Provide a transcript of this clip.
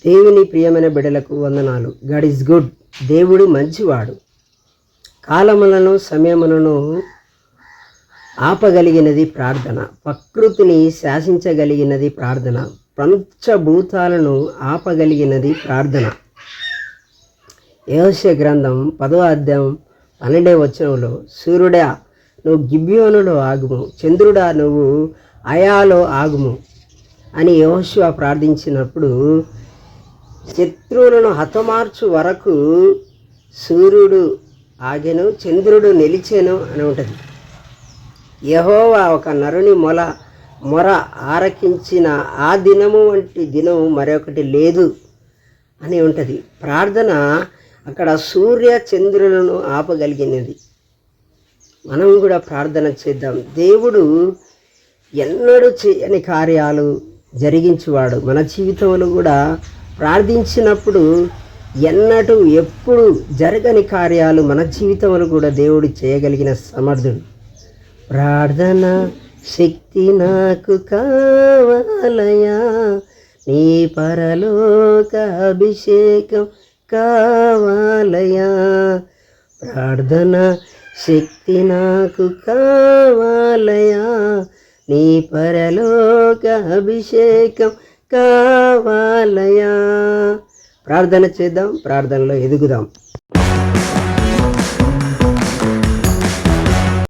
దేవుని ప్రియమైన బిడ్డలకు వందనాలు. God is good. దేవుడు మంచివాడు. కాలములను సమయములను ఆపగలిగినది ప్రార్థన. ప్రకృతిని శాసించగలిగినది ప్రార్థన. పంచభూతాలను ఆపగలిగినది ప్రార్థన. యెహోషువ గ్రంథం 10వ అధ్యాయం 12వ వచనంలో, సూర్యుడా నువ్వు గిబియోనులో ఆగుము, చంద్రుడా నువ్వు అయాలో ఆగుము అని యెహోషువ ప్రార్థించినప్పుడు, శత్రువులను హతమార్చు వరకు సూర్యుడు ఆగెను, చంద్రుడు నిలిచెను అని ఉంటుంది. యెహోవా ఒక నరుని మొర ఆరకించిన ఆ దినము వంటి దినం మరొకటి లేదు అని ఉంటుంది. ప్రార్థన అక్కడ సూర్య చంద్రులను ఆపగలిగినది. మనం కూడా ప్రార్థన చేద్దాం. దేవుడు ఎన్నడూ చేయని కార్యాలు జరిగించువాడు. మన జీవితంలో కూడా ప్రార్థించినప్పుడు ఎన్నడూ ఎప్పుడు జరగని కార్యాలు మన జీవితంలో కూడా దేవుడు చేయగలిగిన సమర్థుడు. ప్రార్థన శక్తి నాకు కావాలయా, నీ పరలోక అభిషేకం కావాలయా. ప్రార్థన శక్తి నాకు కావాలయా, నీ పరలోక అభిషేకం కావాలయా. ప్రార్థన చేద్దాం, ప్రార్థనలో ఎదుగుదాం.